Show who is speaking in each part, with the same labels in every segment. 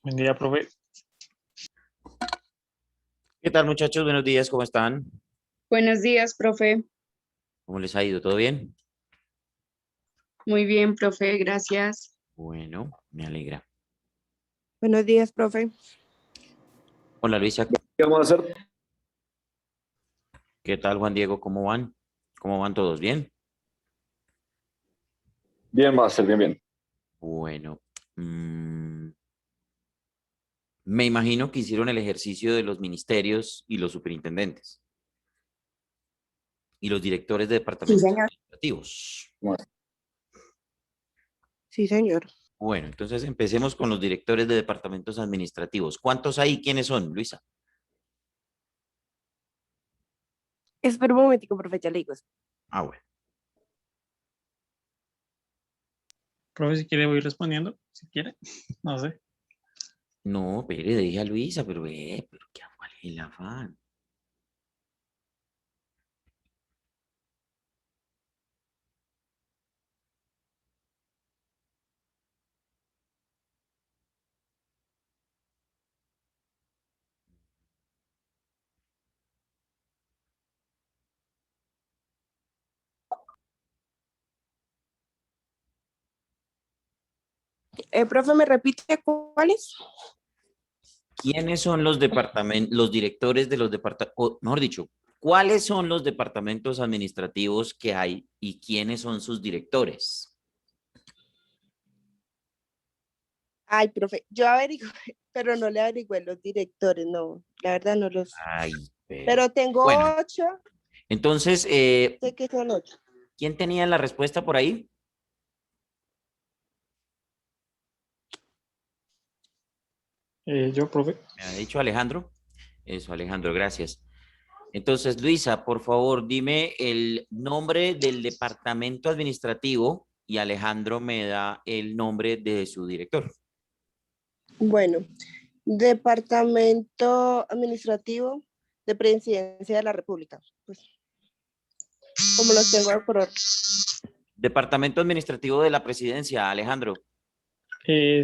Speaker 1: Buen día, profe.
Speaker 2: ¿Qué tal, muchachos? Buenos días, ¿cómo están?
Speaker 3: Buenos días, profe.
Speaker 2: ¿Cómo les ha ido? ¿Todo bien?
Speaker 3: Muy bien, profe, gracias.
Speaker 2: Bueno, me alegra.
Speaker 4: Buenos días, profe.
Speaker 2: Hola, Luisa.
Speaker 5: ¿Qué vamos a hacer?
Speaker 2: ¿Qué tal, Juan Diego? ¿Cómo van? ¿Cómo van todos? ¿Bien?
Speaker 5: Bien, Master, bien, bien.
Speaker 2: Bueno, me imagino que hicieron el ejercicio de los ministerios y los superintendentes y los directores de
Speaker 4: Sí,
Speaker 2: departamentos
Speaker 4: señor.
Speaker 2: administrativos.
Speaker 4: Sí, señor.
Speaker 2: Bueno, entonces empecemos con los directores de departamentos administrativos. ¿Cuántos hay? ¿Quiénes son, Luisa?
Speaker 4: Espera un momentico, profe, ya le digo.
Speaker 2: Ah, bueno.
Speaker 1: Profe, si quiere voy respondiendo, si quiere. No sé.
Speaker 2: No, pero le dije a Luisa, pero ¿cuál es el afán?
Speaker 4: Profe, ¿me repite cuáles?
Speaker 2: ¿Quiénes son los departamentos, los directores de los departamentos, mejor dicho, cuáles son los departamentos administrativos que hay y quiénes son sus directores?
Speaker 4: Ay, profe, yo averigué, pero no le averigüé los directores, no, la verdad no los.
Speaker 2: Ay,
Speaker 4: Pero tengo
Speaker 2: bueno,
Speaker 4: 8,
Speaker 2: entonces,
Speaker 4: sé que son 8.
Speaker 2: ¿quién tenía la respuesta por ahí?
Speaker 1: Yo, profe.
Speaker 2: Me ha dicho Alejandro. Eso, Alejandro, gracias. Entonces, Luisa, por favor, dime el nombre del departamento administrativo y Alejandro me da el nombre de su director.
Speaker 4: Bueno, Departamento Administrativo de Presidencia de la República. Pues, como los tengo por orden.
Speaker 2: Departamento administrativo de la presidencia, Alejandro.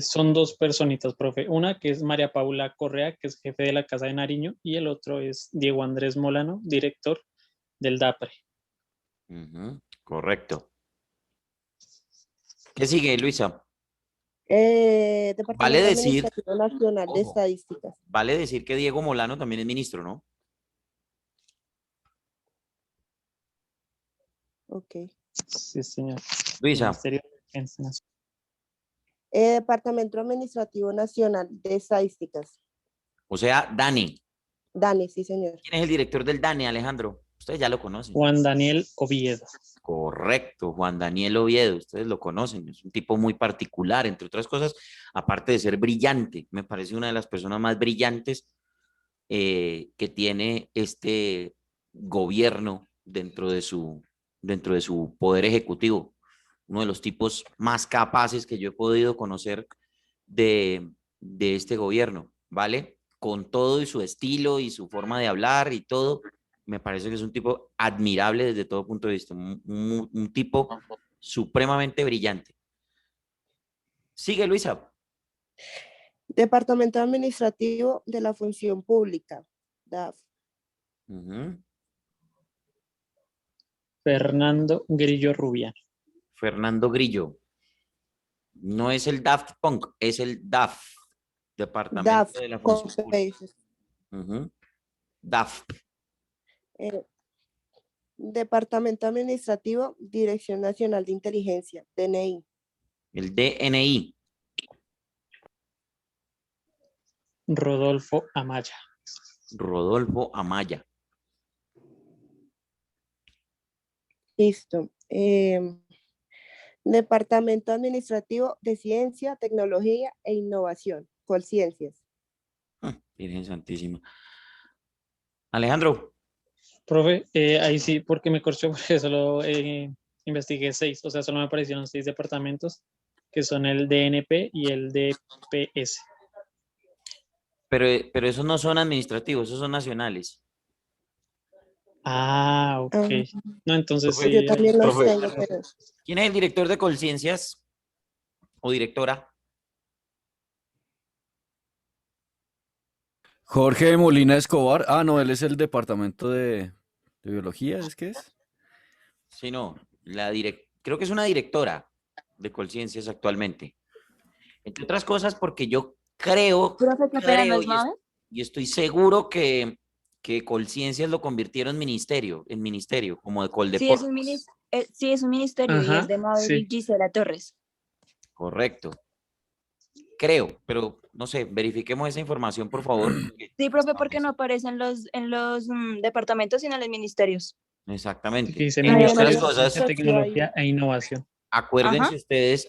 Speaker 1: Son dos personitas, profe. Una que es María Paula Correa, que es jefe de la Casa de Nariño, y el otro es Diego Andrés Molano, director del DAPRE.
Speaker 2: Correcto. ¿Qué sigue, Luisa?
Speaker 4: Departamento
Speaker 2: decir-
Speaker 4: Administrativo Nacional de
Speaker 2: Ojo.
Speaker 4: Estadísticas.
Speaker 2: Vale decir que Diego Molano también es ministro, ¿no?
Speaker 4: Ok.
Speaker 1: Sí, señor.
Speaker 2: Luisa,
Speaker 1: Ministerio de Defensa Nacional.
Speaker 4: Departamento Administrativo Nacional de Estadísticas.
Speaker 2: o sea, Dani.
Speaker 4: Dani, sí, señor.
Speaker 2: ¿Quién es el director del Dani, Alejandro? Ustedes ya lo conocen.
Speaker 1: Juan Daniel Oviedo.
Speaker 2: Correcto, Juan Daniel Oviedo, ustedes lo conocen, es un tipo muy particular, entre otras cosas, aparte de ser brillante, me parece una de las personas más brillantes que tiene este gobierno dentro de su poder ejecutivo, uno de los tipos más capaces que yo he podido conocer de este gobierno, ¿vale? Con todo y su estilo y su forma de hablar y todo, me parece que es un tipo admirable desde todo punto de vista, un tipo supremamente brillante. Sigue, Luisa.
Speaker 4: Departamento Administrativo de la Función Pública. DAF.
Speaker 1: Fernando Grillo Rubiano.
Speaker 2: Fernando Grillo. No es el Daft Punk, es el DAF, Departamento
Speaker 4: DAF.
Speaker 2: de la
Speaker 4: con
Speaker 2: Función Pública.
Speaker 4: P.
Speaker 2: DAF.
Speaker 4: Departamento Administrativo, Dirección Nacional de Inteligencia, DNI.
Speaker 2: El DNI.
Speaker 1: Rodolfo Amaya.
Speaker 2: Rodolfo Amaya.
Speaker 4: Listo. Departamento Administrativo de Ciencia, Tecnología e Innovación, Colciencias.
Speaker 2: Virgen Santísima. Alejandro.
Speaker 1: Profe, ahí sí, porque me corchó, porque solo investigué 6, o sea, solo me aparecieron 6 departamentos, que son el DNP y el DPS.
Speaker 2: Pero esos no son administrativos, esos son nacionales.
Speaker 1: Ah, ok. No, entonces
Speaker 2: Profe,
Speaker 1: sí.
Speaker 4: Yo también los
Speaker 5: profe.
Speaker 4: tengo, pero
Speaker 2: ¿Quién es el director de Colciencias o directora?
Speaker 6: Jorge Molina Escobar. Ah, no, él es el departamento de biología, ¿es que es?
Speaker 2: Sí, no, creo que es una directora de Colciencias actualmente. Entre otras cosas porque yo
Speaker 7: Profe, qué pena, ¿no es Mabel?
Speaker 2: y estoy seguro que Colciencias lo convirtieron en ministerio, como de
Speaker 7: Sí, es un
Speaker 2: Coldeportes.
Speaker 7: sí, es un ministerio y es
Speaker 1: Ajá,
Speaker 7: de Mabel
Speaker 1: sí.
Speaker 7: y Gisela Torres.
Speaker 2: Correcto. Creo, pero no sé, verifiquemos esa información, por favor. Porque
Speaker 7: Sí, profe,
Speaker 2: hasta
Speaker 7: porque
Speaker 2: donde
Speaker 7: no aparece en los departamentos, sino en los ministerios.
Speaker 1: Sí,
Speaker 2: Exactamente.
Speaker 1: que dice
Speaker 2: Entre
Speaker 4: Ay, a mí
Speaker 2: otras
Speaker 1: Ministerio
Speaker 4: me
Speaker 1: de
Speaker 2: cosas,
Speaker 1: Ciencia,
Speaker 4: pareció ahí.
Speaker 1: Tecnología e Innovación.
Speaker 7: Ajá.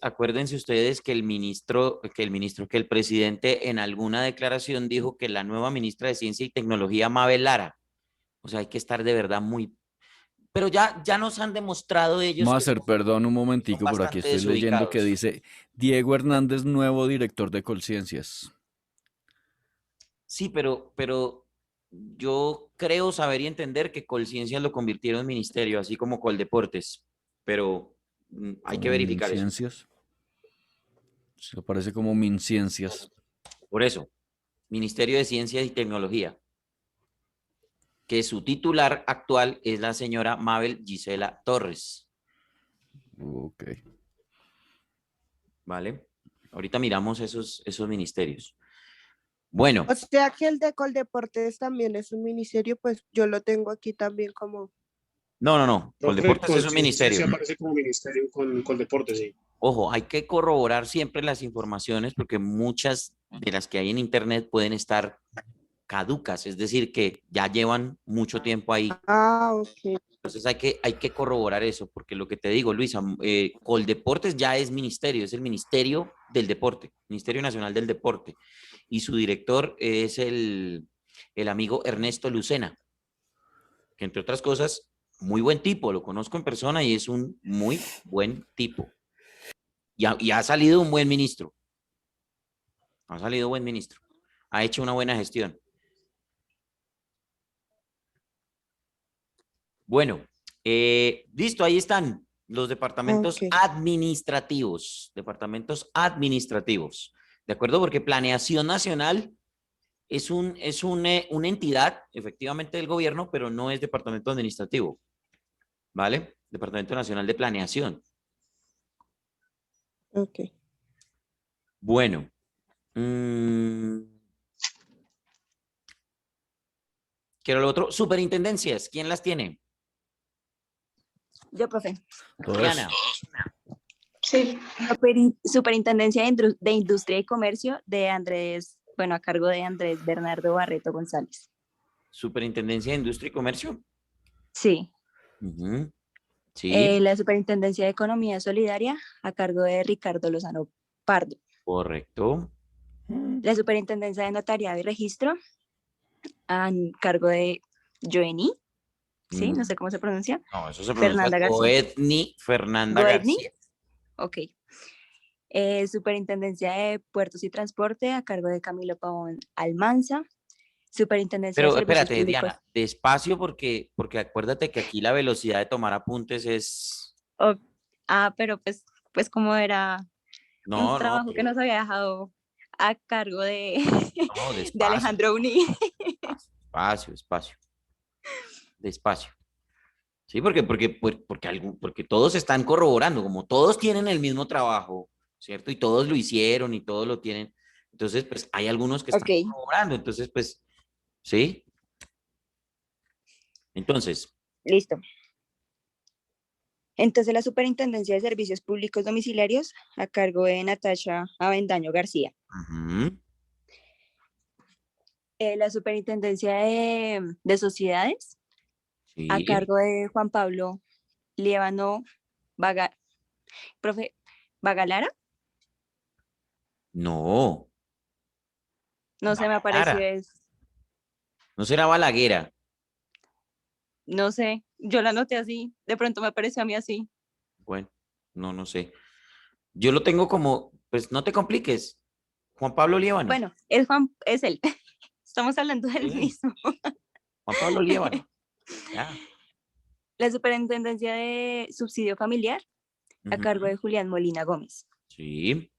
Speaker 2: acuérdense ustedes que que el presidente en alguna declaración dijo que la nueva ministra de Ciencia y Tecnología, Mabel Lara, o sea, hay que estar de verdad muy, pero ya nos han demostrado ellos
Speaker 6: Máster, perdón un
Speaker 2: que son
Speaker 6: momentico, por aquí
Speaker 2: bastante
Speaker 6: estoy leyendo que
Speaker 2: desubicados.
Speaker 6: dice Diego Hernández, nuevo director de Colciencias.
Speaker 2: Sí, pero yo creo saber y entender que Colciencias lo convirtieron en ministerio, así como Coldeportes, pero hay que
Speaker 6: Como
Speaker 2: verificar eso.
Speaker 6: Minciencias. Se aparece como Minciencias.
Speaker 2: Por eso, Ministerio de Ciencia y Tecnología, que su titular actual es la señora Mabel Gisela Torres,
Speaker 6: Ok.
Speaker 2: ¿vale? Ahorita miramos esos ministerios. Bueno,
Speaker 4: O sea que el de Coldeportes también es un ministerio, pues yo lo tengo aquí también como.
Speaker 2: no,
Speaker 8: Profe,
Speaker 2: Coldeportes es un
Speaker 8: Conciencia sí
Speaker 2: ministerio.
Speaker 8: aparece como ministerio con deporte, sí.
Speaker 2: Ojo, hay que corroborar siempre las informaciones porque muchas de las que hay en Internet pueden estar caducas, es decir, que ya llevan mucho tiempo ahí.
Speaker 4: Ah, ok.
Speaker 2: Entonces hay que corroborar eso, porque lo que te digo, Luisa, Coldeportes ya es ministerio, es el Ministerio del Deporte, Ministerio Nacional del Deporte, y su director es el amigo Ernesto Lucena, que entre otras cosas, muy buen tipo, lo conozco en persona y es un muy buen tipo. Y ha salido un buen ministro, ha salido buen ministro, ha hecho una buena gestión. Bueno, listo, ahí están los departamentos
Speaker 4: Ok.
Speaker 2: administrativos, ¿de acuerdo? Porque Planeación Nacional es una entidad, efectivamente, del gobierno, pero no es departamento administrativo, ¿vale? Departamento Nacional de Planeación.
Speaker 4: Ok.
Speaker 2: Bueno, quiero lo otro, superintendencias, ¿quién las tiene?
Speaker 7: Yo, profe.
Speaker 6: Todos.
Speaker 2: Diana.
Speaker 3: Sí.
Speaker 7: Superintendencia de Industria y Comercio de Andrés, bueno, a cargo de Andrés Bernardo Barreto González.
Speaker 2: Superintendencia de Industria y Comercio.
Speaker 7: Sí.
Speaker 2: Ujú. Sí,
Speaker 7: La Superintendencia de Economía Solidaria a cargo de Ricardo Lozano Pardo.
Speaker 2: correcto.
Speaker 7: La Superintendencia de Notariado y Registro a cargo de Joeni, ¿sí? No sé cómo se pronuncia.
Speaker 2: No, eso se pronuncia
Speaker 7: Fernanda García.
Speaker 2: Goetni Fernanda
Speaker 7: Goetni.
Speaker 2: García.
Speaker 7: Ok. Superintendencia de Puertos y Transporte a cargo de Camilo Pavón Almanza. Superintendencia de
Speaker 2: Pero
Speaker 7: Servicios
Speaker 2: espérate,
Speaker 7: Públicos.
Speaker 2: Diana, despacio porque acuérdate que aquí la velocidad de tomar apuntes es...
Speaker 7: Pero pues como era un
Speaker 2: No,
Speaker 7: trabajo que
Speaker 2: pero
Speaker 7: nos había dejado a cargo de,
Speaker 2: no,
Speaker 7: de
Speaker 2: despacio,
Speaker 7: Alejandro Uni.
Speaker 2: despacio. Despacio. Sí, porque todos están corroborando, como todos tienen el mismo trabajo, ¿cierto? Y todos lo hicieron y todos lo tienen. Entonces, pues hay algunos que están
Speaker 7: Ok,
Speaker 2: corroborando. Entonces, pues, ¿sí? Entonces,
Speaker 7: listo. Entonces la Superintendencia de Servicios Públicos Domiciliarios a cargo de Natasha Avendaño García.
Speaker 2: ujú,
Speaker 7: La Superintendencia de Sociedades a
Speaker 2: sí,
Speaker 7: cargo de Juan Pablo Líbano profe, Bagalara.
Speaker 2: no,
Speaker 7: No se me apareció,
Speaker 2: Clara, no será Balaguera.
Speaker 7: no sé, yo la anoté así, de pronto me apareció a mí así.
Speaker 2: Bueno, no sé. Yo lo tengo como, pues no te compliques. Juan Pablo Líbano.
Speaker 7: Bueno, es él. Estamos hablando del
Speaker 2: Sí,
Speaker 7: mismo.
Speaker 2: Juan Pablo Líbano. Ya.
Speaker 7: La Superintendencia de Subsidio Familiar a cargo
Speaker 2: Ujú,
Speaker 7: de Julián Molina Gómez.
Speaker 2: sí,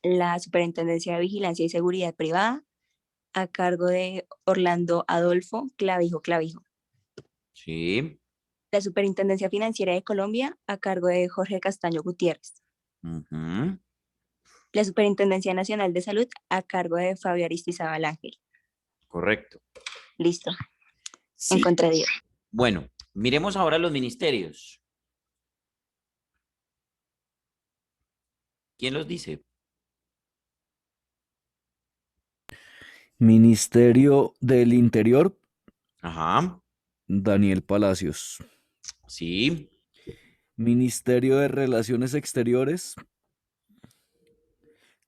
Speaker 7: La Superintendencia de Vigilancia y Seguridad Privada a cargo de Orlando Adolfo Clavijo Clavijo.
Speaker 2: Sí.
Speaker 7: La Superintendencia Financiera de Colombia a cargo de Jorge Castaño Gutiérrez.
Speaker 2: Ujú.
Speaker 7: La Superintendencia Nacional de Salud a cargo de Fabio Aristizábal Ángel.
Speaker 2: Correcto.
Speaker 7: Listo,
Speaker 2: Sí.
Speaker 7: encontré 10.
Speaker 2: Bueno, miremos ahora los ministerios. ¿Quién los dice?
Speaker 6: Ministerio del Interior,
Speaker 2: Ajá.
Speaker 6: Daniel Palacios.
Speaker 2: Sí.
Speaker 6: Ministerio de Relaciones Exteriores,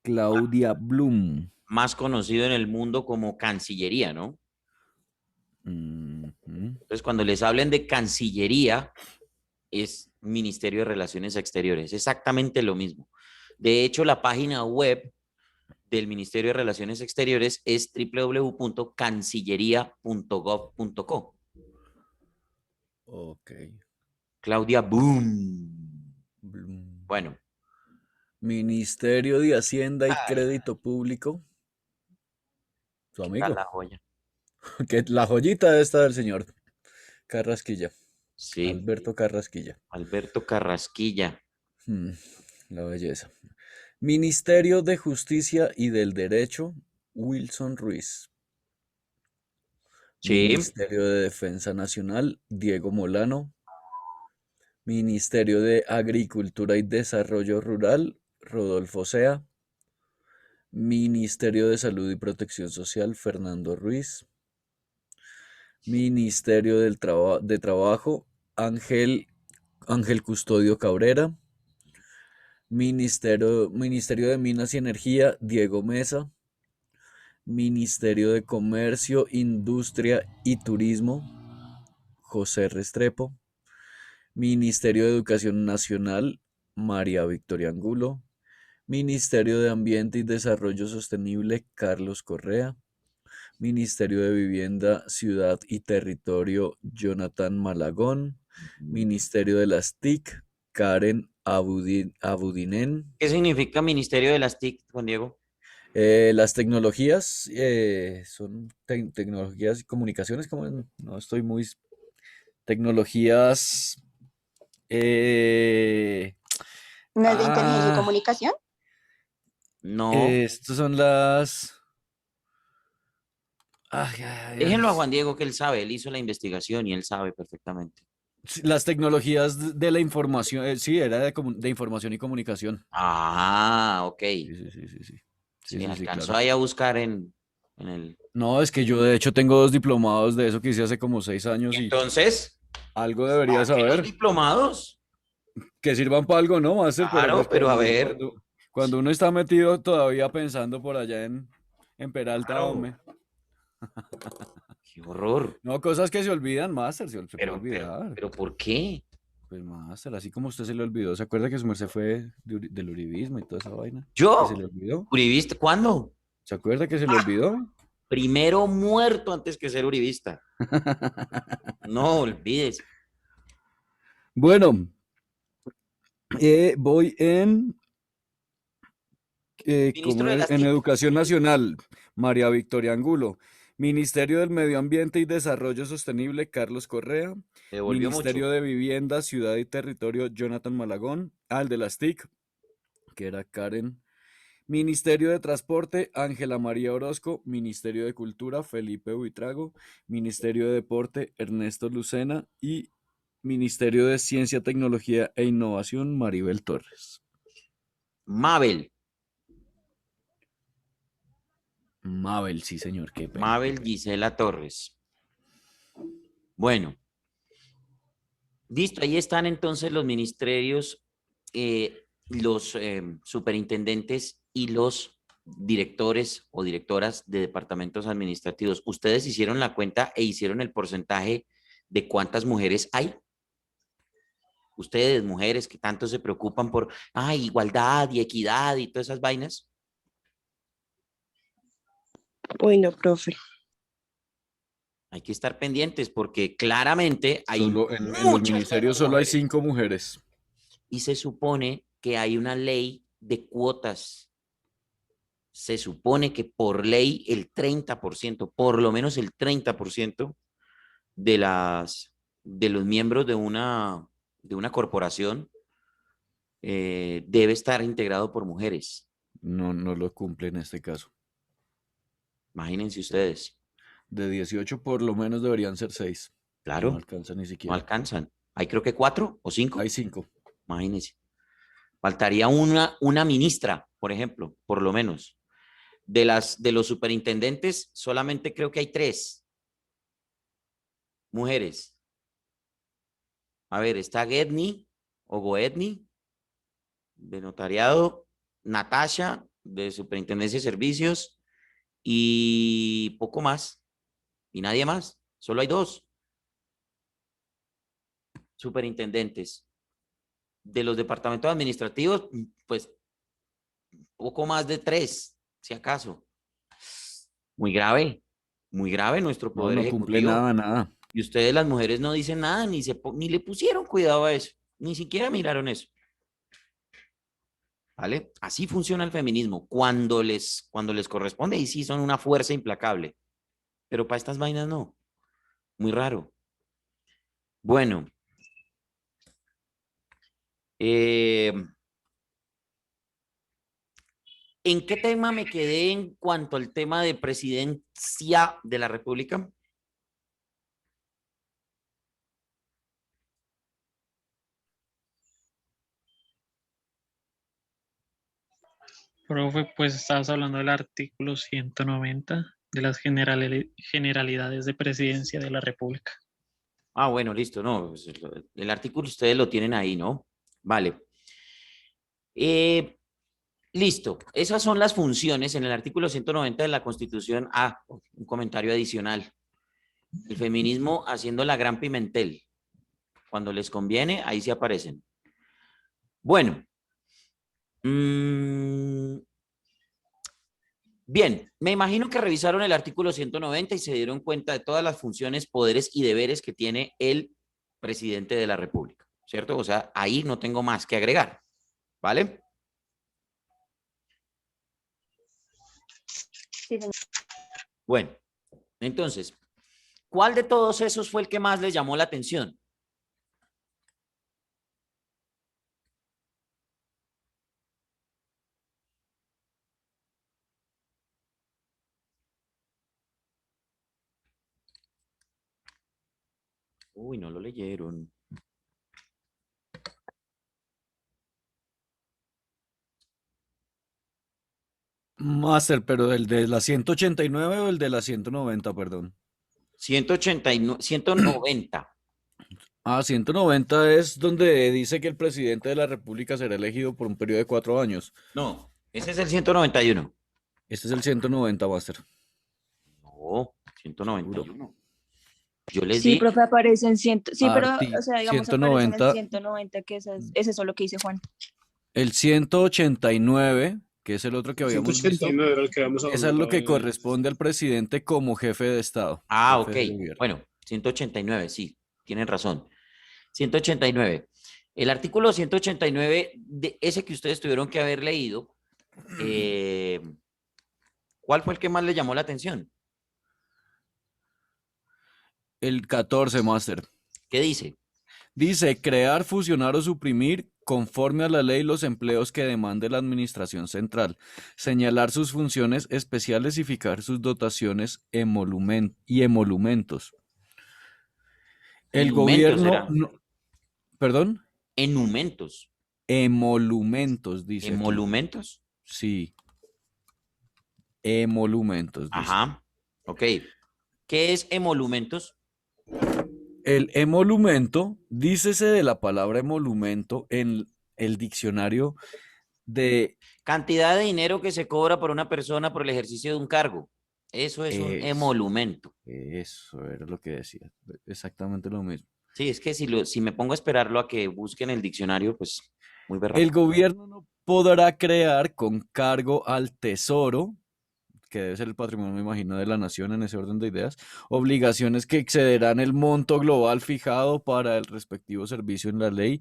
Speaker 6: Claudia Blum.
Speaker 2: Más conocido en el mundo como Cancillería, ¿no?
Speaker 6: Ujú.
Speaker 2: Entonces, cuando les hablen de Cancillería, es Ministerio de Relaciones Exteriores. Exactamente lo mismo. De hecho, la página web del Ministerio de Relaciones Exteriores es www.cancillería.gov.co.
Speaker 6: Ok.
Speaker 2: Claudia Boom.
Speaker 6: Blum.
Speaker 2: Bueno,
Speaker 6: Ministerio de Hacienda y Crédito Público. Su
Speaker 2: ¿qué tal
Speaker 6: amigo.
Speaker 2: la joya?
Speaker 6: Que la joyita esta del señor Carrasquilla.
Speaker 2: Sí,
Speaker 6: Alberto Carrasquilla.
Speaker 2: Alberto Carrasquilla.
Speaker 6: Mm, la belleza. Ministerio de Justicia y del Derecho, Wilson Ruiz.
Speaker 2: Sí,
Speaker 6: Ministerio de Defensa Nacional, Diego Molano. Ministerio de Agricultura y Desarrollo Rural, Rodolfo Sea. Ministerio de Salud y Protección Social, Fernando Ruiz. Ministerio de Trabajo, Ángel Custodio Cabrera. Ministerio de Minas y Energía, Diego Mesa. Ministerio de Comercio, Industria y Turismo, José Restrepo. Ministerio de Educación Nacional, María Victoria Angulo. Ministerio de Ambiente y Desarrollo Sostenible, Carlos Correa. Ministerio de Vivienda, Ciudad y Territorio, Jonathan Malagón. Ministerio de las TIC, Karen Abudinen.
Speaker 2: ¿qué significa Ministerio de las TIC, Juan Diego?
Speaker 6: Las tecnologías son tecnologías y comunicaciones, como no estoy muy... Tecnologías...
Speaker 7: ¿No es de inteligencia y
Speaker 6: ah,
Speaker 7: comunicación?
Speaker 2: No.
Speaker 6: Estas son las... Ay, ay, ay,
Speaker 2: Déjenlo a Juan Diego que él sabe, él hizo la investigación y él sabe perfectamente.
Speaker 6: sí, las tecnologías de la información, sí, era de información y comunicación.
Speaker 2: Ah, ok.
Speaker 6: Sí, sí, sí, sí, sí. Sí,
Speaker 2: Sí,
Speaker 6: sí, sí,
Speaker 2: alcanzó
Speaker 6: claro.
Speaker 2: ahí a buscar en el...
Speaker 6: No, es que yo de hecho tengo 2 diplomados de eso que hice hace como 6 años y
Speaker 2: Entonces,
Speaker 6: algo debería
Speaker 2: ¿para qué los
Speaker 6: saber.
Speaker 2: diplomados?
Speaker 6: Que sirvan para algo, ¿no, Master? Pero
Speaker 2: Claro,
Speaker 6: pues
Speaker 2: pero a ver,
Speaker 6: cuando uno está metido todavía pensando por allá en Peralta,
Speaker 2: claro,
Speaker 6: hombre.
Speaker 2: qué horror.
Speaker 6: No, cosas que se olvidan, Master, se puede
Speaker 2: Pero, pero,
Speaker 6: olvidar.
Speaker 2: pero ¿por qué?
Speaker 6: Pues Master, así como usted se le olvidó, ¿se acuerda que su merced fue del uribismo y toda esa vaina? ¿Que se
Speaker 2: ¿Yo?
Speaker 6: le olvidó?
Speaker 2: ¿Uribista? ¿Cuándo?
Speaker 6: ¿Se acuerda que se le olvidó?
Speaker 2: Primero muerto antes que ser uribista. No olvides.
Speaker 6: Bueno, voy
Speaker 2: Ministro de las
Speaker 6: en
Speaker 2: TIC.
Speaker 6: Educación Nacional, María Victoria Angulo. Ministerio del Medio Ambiente y Desarrollo Sostenible, Carlos Correa.
Speaker 2: Se devolvió
Speaker 6: Ministerio
Speaker 2: mucho.
Speaker 6: de Vivienda, Ciudad y Territorio, Jonathan Malagón. Al de las TIC, que era Karen. Ministerio de Transporte, Ángela María Orozco. Ministerio de Cultura, Felipe Buitrago. Ministerio de Deporte, Ernesto Lucena. Y Ministerio de Ciencia, Tecnología e Innovación, Maribel Torres.
Speaker 2: Mabel.
Speaker 6: Mabel, sí, señor. Qué pena, qué
Speaker 2: Mabel
Speaker 6: pena.
Speaker 2: Gisela Torres. Bueno, listo. Ahí están entonces los ministerios, los superintendentes y los directores o directoras de departamentos administrativos. ¿Ustedes hicieron la cuenta e hicieron el porcentaje de cuántas mujeres hay? Ustedes, mujeres que tanto se preocupan por igualdad y equidad y todas esas vainas.
Speaker 4: Uy, no, profe.
Speaker 2: Hay que estar pendientes porque claramente hay
Speaker 6: Solo en los
Speaker 2: muchas
Speaker 6: ministerios
Speaker 2: menos
Speaker 6: solo hay
Speaker 2: mujeres.
Speaker 6: 5 mujeres.
Speaker 2: Y se supone que hay una ley de cuotas se supone que por ley el 30%, por lo menos el 30% de los miembros de una corporación debe estar integrado por mujeres.
Speaker 6: No, no lo cumple en este caso.
Speaker 2: Imagínense ustedes.
Speaker 6: De 18 por lo menos deberían ser 6.
Speaker 2: Claro,
Speaker 6: No alcanza ni
Speaker 2: no
Speaker 6: siquiera.
Speaker 2: alcanzan. Hay creo que 4 o 5.
Speaker 6: Hay 5.
Speaker 2: Imagínense. Faltaría una ministra, por ejemplo, por lo menos. De los superintendentes, solamente creo que hay 3 mujeres. A ver, está Gedni o Goetni, de notariado, Natasha, de superintendencia de servicios, y poco más. Y nadie más. Solo hay 2 superintendentes. De los departamentos administrativos, pues poco más de 3, si acaso. Muy grave nuestro
Speaker 6: No,
Speaker 2: poder
Speaker 6: no cumple
Speaker 2: ejecutivo.
Speaker 6: nada.
Speaker 2: Y ustedes, las mujeres, no dicen nada, ni le pusieron cuidado a eso, ni siquiera miraron eso. ¿Vale? Así funciona el feminismo. Cuando les corresponde, y sí son una fuerza implacable. Pero para estas vainas no. Muy raro. Bueno. ¿En qué tema me quedé en cuanto al tema de presidencia de la República?
Speaker 1: Profe, pues estabas hablando del artículo 190 de las generalidades de presidencia de la República.
Speaker 2: Ah, bueno, listo, no, pues el artículo ustedes lo tienen ahí, ¿no? Vale. Listo, esas son las funciones en el artículo 190 de la Constitución. Ah, un comentario adicional. El feminismo haciendo la gran Pimentel. Cuando les conviene, ahí sí aparecen. Bueno. Bien, me imagino que revisaron el artículo 190 y se dieron cuenta de todas las funciones, poderes y deberes que tiene el presidente de la República, ¿cierto? O sea, ahí no tengo más que agregar, ¿vale?
Speaker 7: Sí, señor.
Speaker 2: Bueno, entonces, ¿cuál de todos esos fue el que más les llamó la atención? Uy, no lo leyeron.
Speaker 6: Máster, pero ¿el de la 189 o el de la 190, perdón?
Speaker 2: 190.
Speaker 6: Ah, 190 es donde dice que el presidente de la República será elegido por un periodo de 4 años.
Speaker 2: No, ese es el 191.
Speaker 6: Este es el 190, Máster.
Speaker 2: No, 191. Yo les
Speaker 7: Sí,
Speaker 2: di.
Speaker 7: profe, aparece en 100. Sí, pero,
Speaker 6: Arti-
Speaker 7: o sea, digamos, aparece en
Speaker 6: 190.
Speaker 7: el 190, que es eso lo que dice Juan.
Speaker 6: El 189, que es el otro que habíamos visto,
Speaker 8: 189 era el que habíamos
Speaker 6: esa es
Speaker 8: hablado
Speaker 6: lo que
Speaker 8: de-
Speaker 6: corresponde al presidente como jefe de Estado.
Speaker 2: Ah,
Speaker 6: jefe
Speaker 2: ok.
Speaker 6: de gobierno.
Speaker 2: Bueno, 189, sí, tienen razón. 189. El artículo 189, de ese que ustedes tuvieron que haber leído, ¿cuál fue el que más le llamó la atención?
Speaker 6: El 14, Máster.
Speaker 2: ¿Qué dice?
Speaker 6: Dice, crear, fusionar o suprimir conforme a la ley los empleos que demande la administración central, señalar sus funciones especiales y fijar sus dotaciones y emolumentos. El
Speaker 2: Enumentos
Speaker 6: gobierno,
Speaker 2: era.
Speaker 6: perdón,
Speaker 2: Enumentos.
Speaker 6: emolumentos, dice aquí.
Speaker 2: ¿Emolumentos?
Speaker 6: Sí, emolumentos, dice.
Speaker 2: Ajá. Ok. ¿Qué es emolumentos?
Speaker 6: El emolumento, dícese de la palabra emolumento en el diccionario de
Speaker 2: Cantidad de dinero que se cobra por una persona por el ejercicio de un cargo. Eso es un emolumento.
Speaker 6: Eso era lo que decía, exactamente lo mismo.
Speaker 2: Sí, es que si me pongo a esperarlo a que busquen el diccionario, pues muy berraco.
Speaker 6: El gobierno no podrá crear con cargo al tesoro, que debe ser el patrimonio, me imagino, de la nación en ese orden de ideas, obligaciones que excederán el monto global fijado para el respectivo servicio en la ley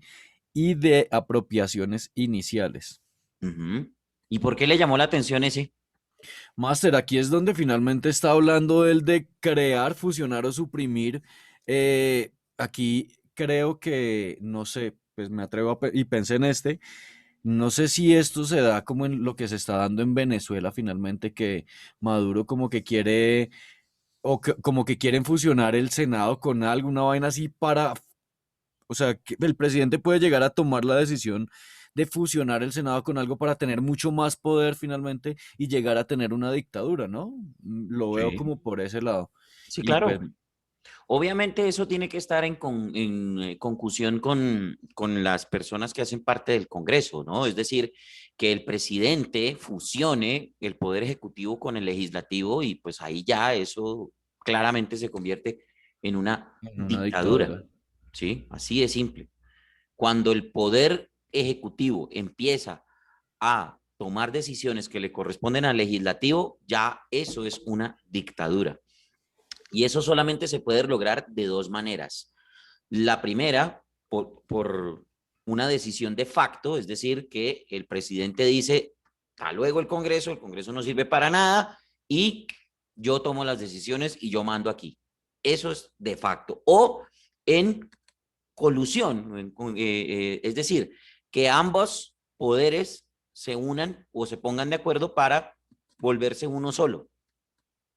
Speaker 6: y de apropiaciones iniciales.
Speaker 2: Ujú. ¿Y por qué le llamó la atención ese?
Speaker 6: Máster, aquí es donde finalmente está hablando él de crear, fusionar o suprimir. Aquí creo que, no sé, pues me atrevo y pensé en este. No sé si esto se da como en lo que se está dando en Venezuela finalmente, que Maduro como que quiere, como que quieren fusionar el Senado con alguna vaina así para, o sea, que el presidente puede llegar a tomar la decisión de fusionar el Senado con algo para tener mucho más poder finalmente y llegar a tener una dictadura, ¿no? Lo veo
Speaker 2: Sí.
Speaker 6: como por ese lado.
Speaker 2: Sí,
Speaker 6: Y pues,
Speaker 2: claro. Obviamente eso tiene que estar en concusión con las personas que hacen parte del Congreso, ¿no? Es decir, que el presidente fusione el poder ejecutivo con el legislativo y pues ahí ya eso claramente se convierte en una
Speaker 6: en una
Speaker 2: dictadura,
Speaker 6: dictadura.
Speaker 2: ¿sí? Así de simple. Cuando el poder ejecutivo empieza a tomar decisiones que le corresponden al legislativo, ya eso es una dictadura. Y eso solamente se puede lograr de dos maneras. La primera, por una decisión de facto, es decir, que el presidente dice, hasta luego el Congreso no sirve para nada y yo tomo las decisiones y yo mando aquí. Eso es de facto. O en colusión, es decir, que ambos poderes se unan o se pongan de acuerdo para volverse uno solo,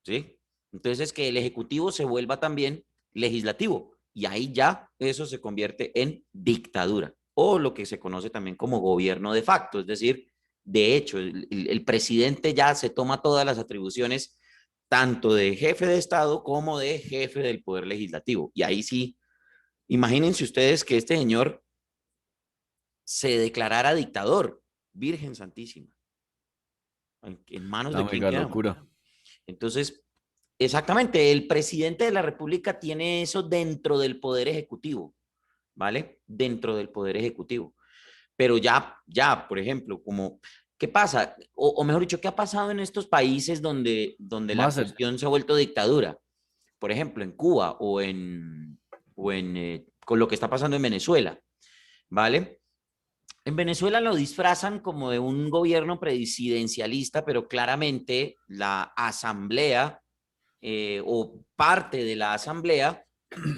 Speaker 2: ¿sí? Entonces, que el ejecutivo se vuelva también legislativo y ahí ya eso se convierte en dictadura o lo que se conoce también como gobierno de facto, es decir, de hecho, el presidente ya se toma todas las atribuciones tanto de jefe de Estado como de jefe del poder legislativo. Y ahí sí, imagínense ustedes que este señor se declarara dictador, Virgen Santísima, en manos
Speaker 6: La
Speaker 2: de quién
Speaker 6: mega
Speaker 2: quedamos.
Speaker 6: locura.
Speaker 2: Entonces, exactamente, el presidente de la República tiene eso dentro del Poder Ejecutivo, ¿vale? Dentro del Poder Ejecutivo. Pero por ejemplo, como, ¿qué pasa? O mejor dicho, ¿qué ha pasado en estos países donde la
Speaker 6: Máster,
Speaker 2: cuestión se ha vuelto dictadura? Por ejemplo, en Cuba con lo que está pasando en Venezuela, ¿vale? En Venezuela lo disfrazan como de un gobierno presidencialista, pero claramente la asamblea o parte de la asamblea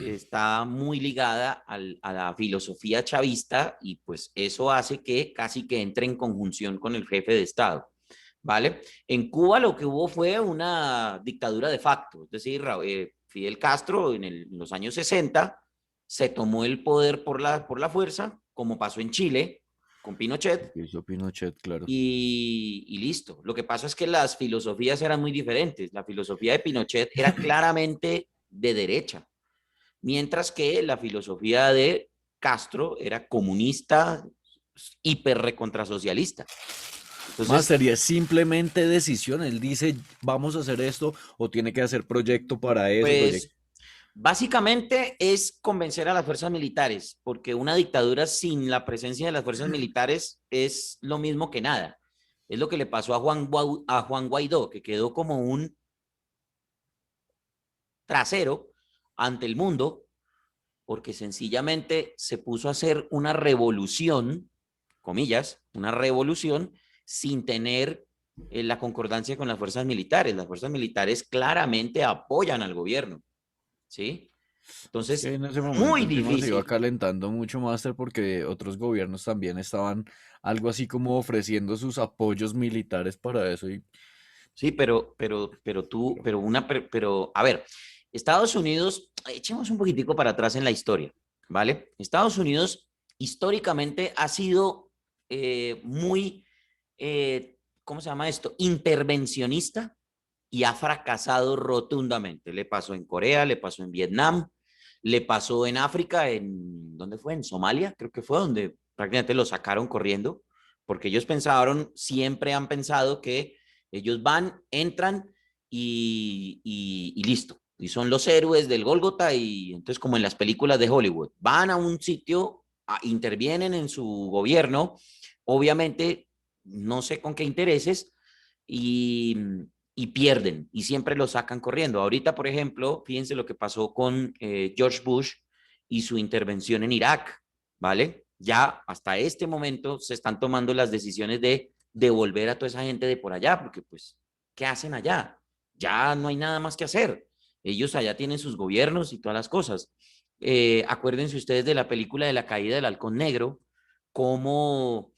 Speaker 2: está muy ligada a la filosofía chavista y pues eso hace que casi que entre en conjunción con el jefe de Estado, ¿vale? En Cuba lo que hubo fue una dictadura de facto, es decir, Fidel Castro en los años 60 se tomó el poder por la fuerza, como pasó en Chile con Pinochet,
Speaker 6: hizo Pinochet, claro.
Speaker 2: y listo. Lo que pasa es que las filosofías eran muy diferentes. La filosofía de Pinochet era claramente de derecha, mientras que la filosofía de Castro era comunista, hiper recontrasocialista. Entonces,
Speaker 6: Máster, y es simplemente decisión. Él dice, vamos a hacer esto, o tiene que hacer proyecto para eso, proyecto.
Speaker 2: pues básicamente es convencer a las fuerzas militares, porque una dictadura sin la presencia de las fuerzas militares es lo mismo que nada. Es lo que le pasó a Juan Guaidó, que quedó como un trasero ante el mundo, porque sencillamente se puso a hacer una revolución, comillas, una revolución sin tener la concordancia con las fuerzas militares. Las fuerzas militares claramente apoyan al gobierno, ¿sí?
Speaker 6: Es que
Speaker 2: Entonces,
Speaker 6: en ese momento
Speaker 2: muy
Speaker 6: el clima se iba
Speaker 2: difícil.
Speaker 6: calentando mucho, Máster, porque otros gobiernos también estaban algo así como ofreciendo sus apoyos militares para eso. Y
Speaker 2: Sí, pero, a ver, Estados Unidos, echemos un poquitico para atrás en la historia, ¿vale? Estados Unidos históricamente ha sido muy, ¿cómo se llama esto? Intervencionista y ha fracasado rotundamente. Le pasó en Corea, le pasó en Vietnam, le pasó en África, ¿dónde fue? En Somalia, creo que fue donde prácticamente lo sacaron corriendo, porque ellos pensaron, siempre han pensado que ellos van, entran y listo. Y son los héroes del Gólgota y entonces como en las películas de Hollywood, van a un sitio, intervienen en su gobierno, obviamente no sé con qué intereses y, y pierden y siempre lo sacan corriendo. Ahorita, por ejemplo, fíjense lo que pasó con George Bush y su intervención en Irak, ¿vale? Ya hasta este momento se están tomando las decisiones de devolver a toda esa gente de por allá, porque pues ¿qué hacen allá? Ya no hay nada más que hacer. Ellos allá tienen sus gobiernos y todas las cosas. Acuérdense ustedes de la película de la caída del Halcón Negro, cómo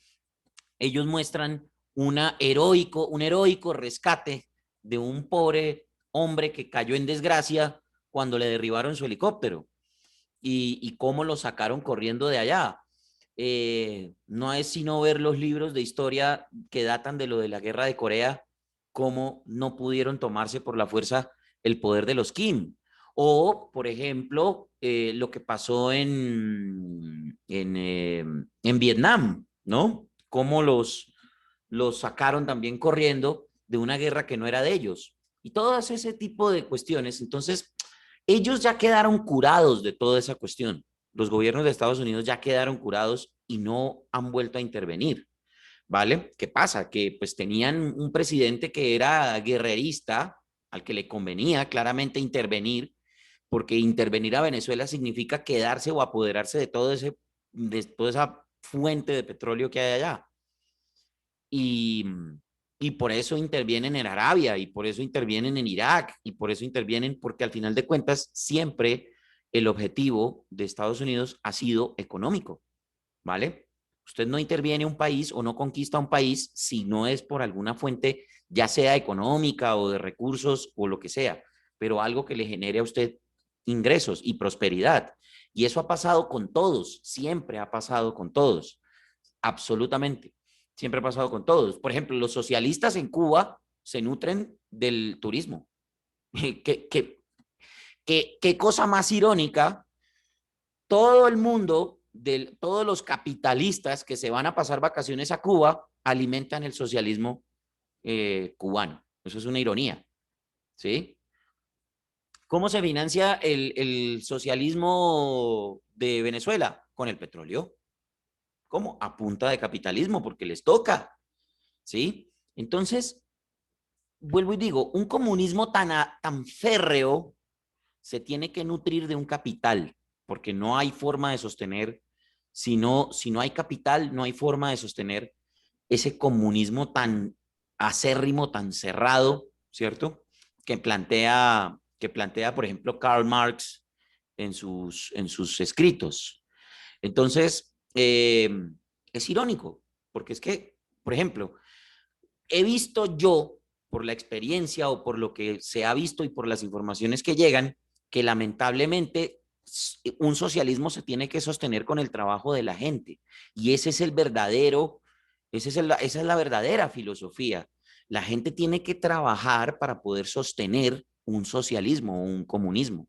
Speaker 2: ellos muestran un heroico rescate de un pobre hombre que cayó en desgracia cuando le derribaron su helicóptero y cómo lo sacaron corriendo de allá. No es sino ver los libros de historia que datan de lo de la guerra de Corea, cómo no pudieron tomarse por la fuerza el poder de los Kim. O, por ejemplo, lo que pasó en Vietnam, ¿no? Cómo los sacaron también corriendo de una guerra que no era de ellos. Y todo ese tipo de cuestiones. Entonces, ellos ya quedaron curados de toda esa cuestión. Los gobiernos de Estados Unidos ya quedaron curados y no han vuelto a intervenir, ¿vale? ¿Qué pasa? Que pues tenían un presidente que era guerrerista, al que le convenía claramente intervenir, porque intervenir a Venezuela significa quedarse o apoderarse de de toda esa fuente de petróleo que hay allá. Y, y por eso intervienen en Arabia, y por eso intervienen en Irak, y por eso intervienen, porque al final de cuentas siempre el objetivo de Estados Unidos ha sido económico, ¿vale? Usted no interviene un país o no conquista un país si no es por alguna fuente, ya sea económica o de recursos o lo que sea, pero algo que le genere a usted ingresos y prosperidad. Y eso ha pasado con todos, siempre ha pasado con todos, absolutamente. Siempre ha pasado con todos. Por ejemplo, los socialistas en Cuba se nutren del turismo. ¿Qué cosa más irónica? Todo el mundo, todos los capitalistas que se van a pasar vacaciones a Cuba, alimentan el socialismo cubano. Eso es una ironía, ¿sí? ¿Cómo se financia el socialismo de Venezuela? Con el petróleo. ¿Cómo? A punta de capitalismo, porque les toca, ¿sí? Entonces, vuelvo y digo, un comunismo tan férreo se tiene que nutrir de un capital, porque no hay forma de sostener, si no hay capital, no hay forma de sostener ese comunismo tan acérrimo, tan cerrado, ¿cierto? Que plantea, por ejemplo, Karl Marx en sus escritos. Entonces, es irónico, porque es que, por ejemplo, he visto yo, por la experiencia o por lo que se ha visto y por las informaciones que llegan, que lamentablemente un socialismo se tiene que sostener con el trabajo de la gente. Y ese es el verdadero, esa es la verdadera filosofía. La gente tiene que trabajar para poder sostener un socialismo o un comunismo.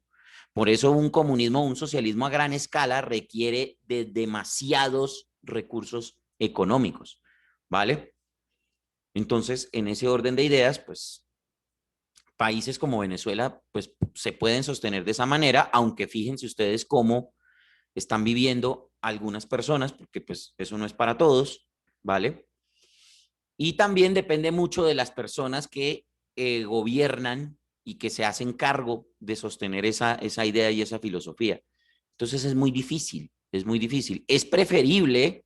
Speaker 2: Por eso un comunismo o un socialismo a gran escala requiere de demasiados recursos económicos, ¿vale? Entonces, en ese orden de ideas, pues países como Venezuela, pues se pueden sostener de esa manera, aunque fíjense ustedes cómo están viviendo algunas personas, porque pues eso no es para todos, ¿vale? Y también depende mucho de las personas que gobiernan y que se hacen cargo de sostener esa idea y esa filosofía. Entonces es muy difícil, es muy difícil. Es preferible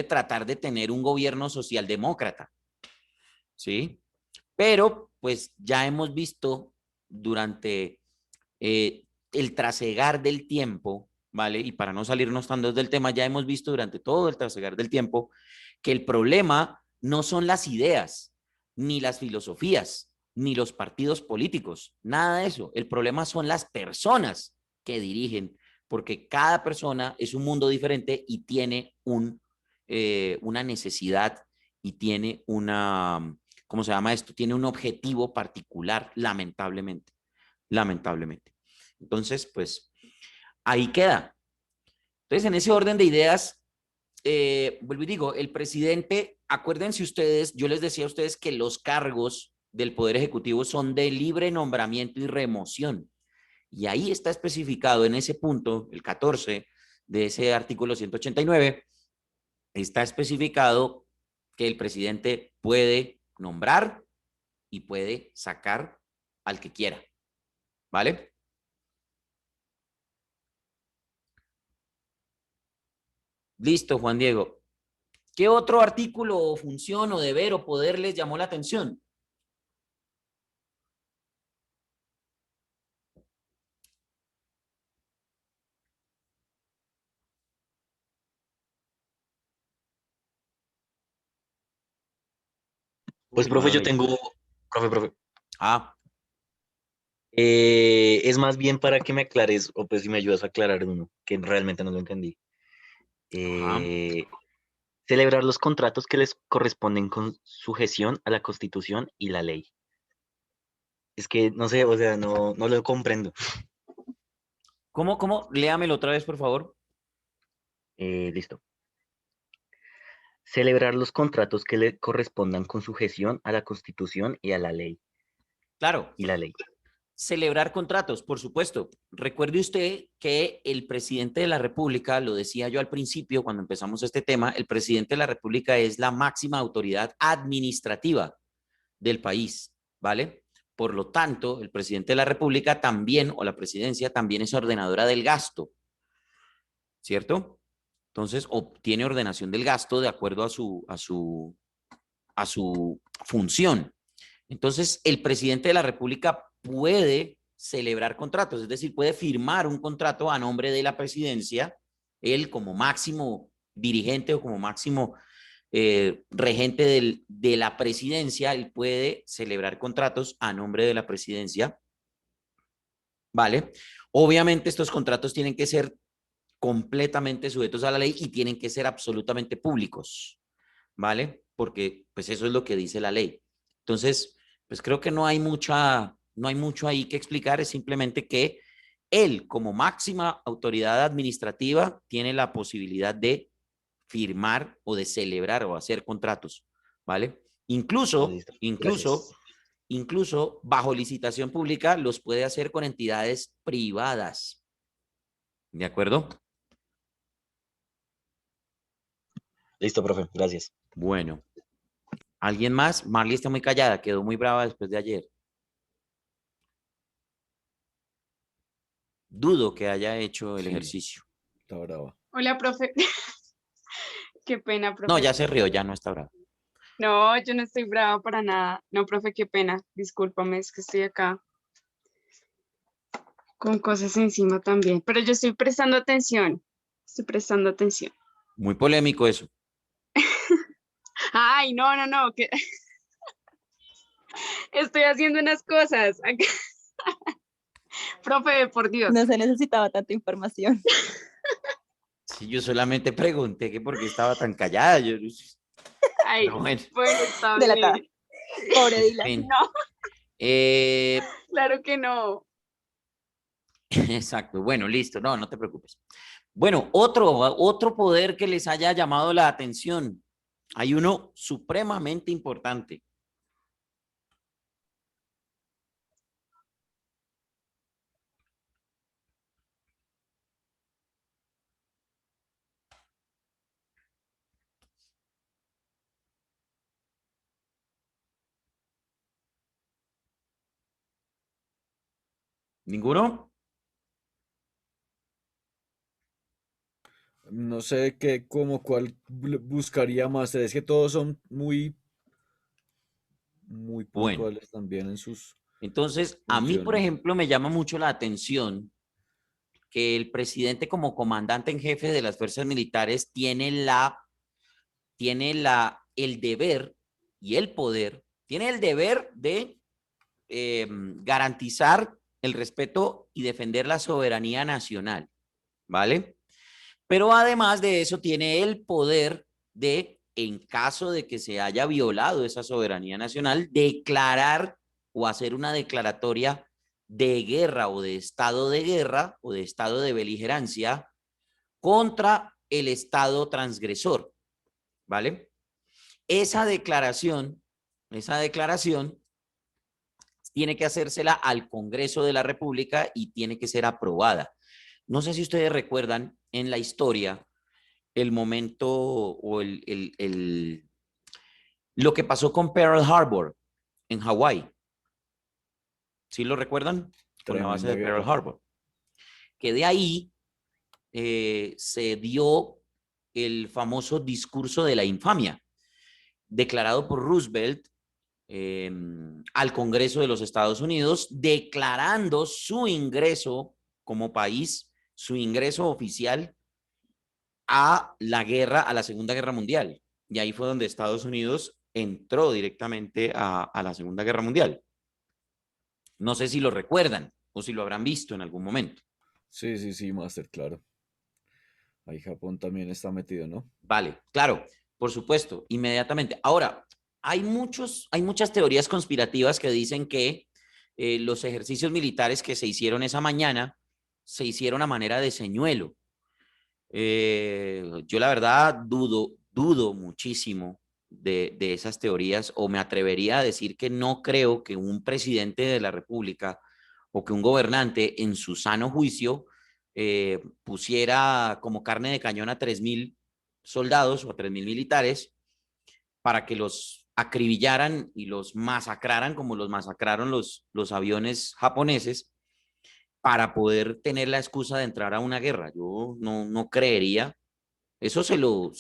Speaker 2: tratar de tener un gobierno socialdemócrata, ¿sí? Pero pues ya hemos visto durante el trasegar del tiempo, ¿vale? Y para no salirnos tanto del tema, ya hemos visto durante todo el trasegar del tiempo que el problema no son las ideas, ni las filosofías, ni los partidos políticos, nada de eso. El problema son las personas que dirigen, porque cada persona es un mundo diferente y tiene una necesidad y tiene ¿cómo se llama esto? Tiene un objetivo particular, lamentablemente, lamentablemente. Entonces, pues, ahí queda. Entonces, en ese orden de ideas, vuelvo y digo, el presidente, acuérdense ustedes, yo les decía a ustedes que los cargos del Poder Ejecutivo son de libre nombramiento y remoción. Y ahí está especificado en ese punto, el 14 de ese artículo 189, está especificado que el presidente puede nombrar y puede sacar al que quiera, ¿vale? Listo, Juan Diego. ¿Qué otro artículo o función o deber o poder les llamó la atención?
Speaker 9: Pues,
Speaker 2: Uy, no
Speaker 9: profe,
Speaker 2: lo
Speaker 9: yo
Speaker 2: leí.
Speaker 9: tengo, profe,
Speaker 2: Ah,
Speaker 9: es más bien para que me aclares, o pues si me ayudas a aclarar uno, que realmente no lo entendí.
Speaker 2: ajá.
Speaker 9: Eh, Celebrar los contratos que les corresponden con sujeción a la Constitución y la ley. Es que, no sé, o sea, no lo comprendo.
Speaker 2: ¿Cómo? Léamelo otra vez, por favor.
Speaker 9: Listo. Celebrar los contratos que le correspondan con sujeción a la Constitución y a la ley.
Speaker 2: Claro,
Speaker 9: Y la ley.
Speaker 2: celebrar contratos, por supuesto. Recuerde usted que el presidente de la República, lo decía yo al principio cuando empezamos este tema, el presidente de la República es la máxima autoridad administrativa del país, ¿vale? Por lo tanto, el presidente de la República también, o la presidencia, también es ordenadora del gasto, ¿cierto? Entonces, obtiene ordenación del gasto de acuerdo a su función. Entonces, el presidente de la República puede celebrar contratos, es decir, puede firmar un contrato a nombre de la presidencia, él como máximo dirigente o como máximo regente de la presidencia, él puede celebrar contratos a nombre de la presidencia, ¿vale? Obviamente estos contratos tienen que ser completamente sujetos a la ley y tienen que ser absolutamente públicos, ¿vale? Porque pues eso es lo que dice la ley. Entonces, pues creo que no hay mucho ahí que explicar, es simplemente que él como máxima autoridad administrativa tiene la posibilidad de firmar o de celebrar o hacer contratos, ¿vale?
Speaker 9: Listo. Gracias.
Speaker 2: Incluso bajo licitación pública los puede hacer con entidades privadas, ¿de acuerdo?
Speaker 9: Listo, profe. Gracias.
Speaker 2: Bueno, ¿alguien más? Marley está muy callada, quedó muy brava después de ayer. Dudo que haya hecho el
Speaker 6: Sí,
Speaker 2: ejercicio.
Speaker 6: está brava.
Speaker 3: Hola, profe. Qué pena,
Speaker 2: No,
Speaker 3: profe.
Speaker 2: ya se rió, ya no está brava.
Speaker 3: No, yo no estoy brava para nada. No, profe, qué pena. Discúlpame, es que estoy acá con cosas encima también. Pero yo estoy prestando atención. Estoy prestando atención.
Speaker 2: Muy polémico eso.
Speaker 3: Ay, no, que estoy haciendo unas cosas. Acá. Profe, por Dios.
Speaker 7: No se necesitaba tanta información.
Speaker 2: Sí, yo solamente pregunté que por qué estaba tan callada.
Speaker 3: Ay,
Speaker 2: Pero bueno,
Speaker 3: bueno, está
Speaker 7: Delatada.
Speaker 3: bien.
Speaker 7: Pobre Dylan.
Speaker 2: en fin.
Speaker 3: No,
Speaker 2: Eh,
Speaker 3: claro que no.
Speaker 2: exacto, bueno, listo, no te preocupes. Bueno, otro poder que les haya llamado la atención. Hay uno supremamente importante. ¿Ninguno?
Speaker 6: No sé qué, como cuál buscaría más. Es que todos son muy
Speaker 2: Bueno,
Speaker 6: puntuales también en sus
Speaker 2: entonces a mí, por
Speaker 6: funciones.
Speaker 2: ejemplo, me llama mucho la atención que el presidente como comandante en jefe de las fuerzas militares el deber y el poder, tiene el deber de garantizar el respeto y defender la soberanía nacional, ¿vale? Pero además de eso tiene el poder de, en caso de que se haya violado esa soberanía nacional, declarar o hacer una declaratoria de guerra o de estado de guerra o de estado de beligerancia contra el estado transgresor, ¿vale? Esa declaración tiene que hacérsela al Congreso de la República y tiene que ser aprobada. No sé si ustedes recuerdan en la historia el momento o lo que pasó con Pearl Harbor en Hawái. ¿Sí lo recuerdan? Con la base
Speaker 6: Tremenda
Speaker 2: de Pearl
Speaker 6: guerra.
Speaker 2: Harbor. Que de ahí se dio el famoso discurso de la infamia, declarado por Roosevelt al Congreso de los Estados Unidos, declarando su ingreso como país, su ingreso oficial a la guerra, a la Segunda Guerra Mundial. Y ahí fue donde Estados Unidos entró directamente a la Segunda Guerra Mundial. No sé si lo recuerdan o si lo habrán visto en algún momento.
Speaker 6: Sí, Master, claro. Ahí Japón también está metido, ¿no?
Speaker 2: Vale, claro, por supuesto, inmediatamente. Ahora, hay muchas teorías conspirativas que dicen que los ejercicios militares que se hicieron esa mañana se hicieron a manera de señuelo. Yo la verdad dudo muchísimo de esas teorías, o me atrevería a decir que no creo que un presidente de la República o que un gobernante en su sano juicio pusiera como carne de cañón a 3.000 soldados o a 3.000 militares para que los acribillaran y los masacraran como los masacraron los aviones japoneses para poder tener la excusa de entrar a una guerra. Yo no creería. Eso se lo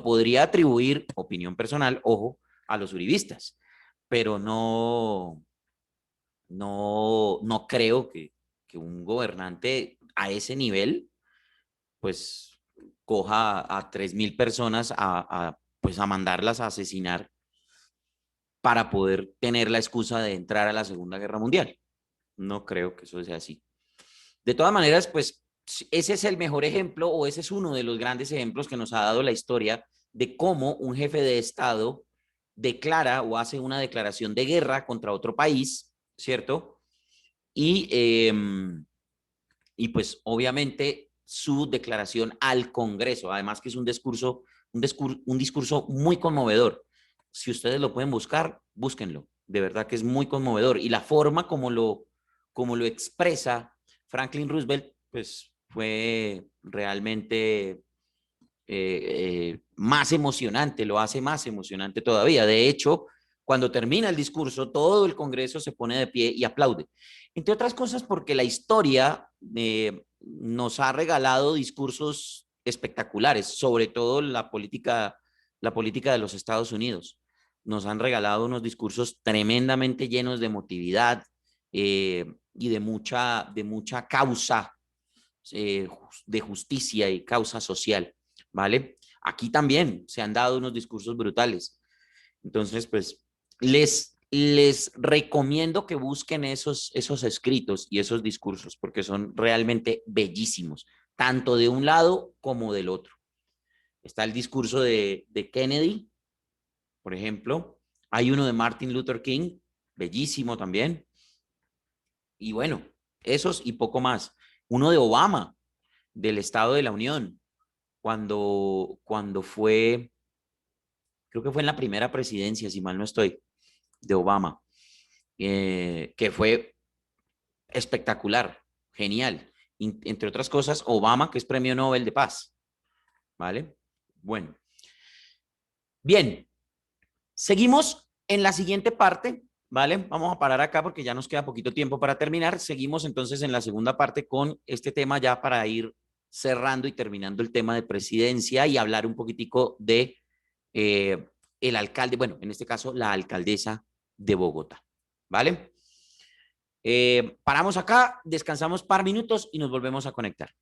Speaker 2: podría atribuir, opinión personal, ojo, a los uribistas, pero no creo que un gobernante a ese nivel, pues, coja a 3.000 personas pues, a mandarlas a asesinar para poder tener la excusa de entrar a la Segunda Guerra Mundial. No creo que eso sea así. De todas maneras, pues ese es el mejor ejemplo, o ese es uno de los grandes ejemplos que nos ha dado la historia de cómo un jefe de Estado declara o hace una declaración de guerra contra otro país, ¿cierto? Y pues obviamente su declaración al Congreso, además que es un discurso muy conmovedor. Si ustedes lo pueden buscar, búsquenlo. De verdad que es muy conmovedor. Y la forma como lo expresa Franklin Roosevelt, pues fue realmente más emocionante, lo hace más emocionante todavía. De hecho, cuando termina el discurso, todo el Congreso se pone de pie y aplaude. Entre otras cosas porque la historia nos ha regalado discursos espectaculares, sobre todo la política de los Estados Unidos. Nos han regalado unos discursos tremendamente llenos de emotividad y de mucha causa, de justicia y causa social, ¿vale? Aquí también se han dado unos discursos brutales. Entonces, pues, les recomiendo que busquen esos escritos y esos discursos, porque son realmente bellísimos, tanto de un lado como del otro. Está el discurso de Kennedy, por ejemplo. Hay uno de Martin Luther King, bellísimo también. Y bueno, esos y poco más. Uno de Obama, del Estado de la Unión, cuando fue, creo que fue en la primera presidencia, si mal no estoy, de Obama, que fue espectacular, genial. Entre otras cosas, Obama, que es Premio Nobel de Paz, ¿vale? Bueno. Bien, seguimos en la siguiente parte, ¿vale? Vamos a parar acá porque ya nos queda poquito tiempo para terminar. Seguimos entonces en la segunda parte con este tema ya para ir cerrando y terminando el tema de presidencia y hablar un poquitico de el alcalde, bueno, en este caso la alcaldesa de Bogotá, ¿vale? Paramos acá, descansamos par minutos y nos volvemos a conectar.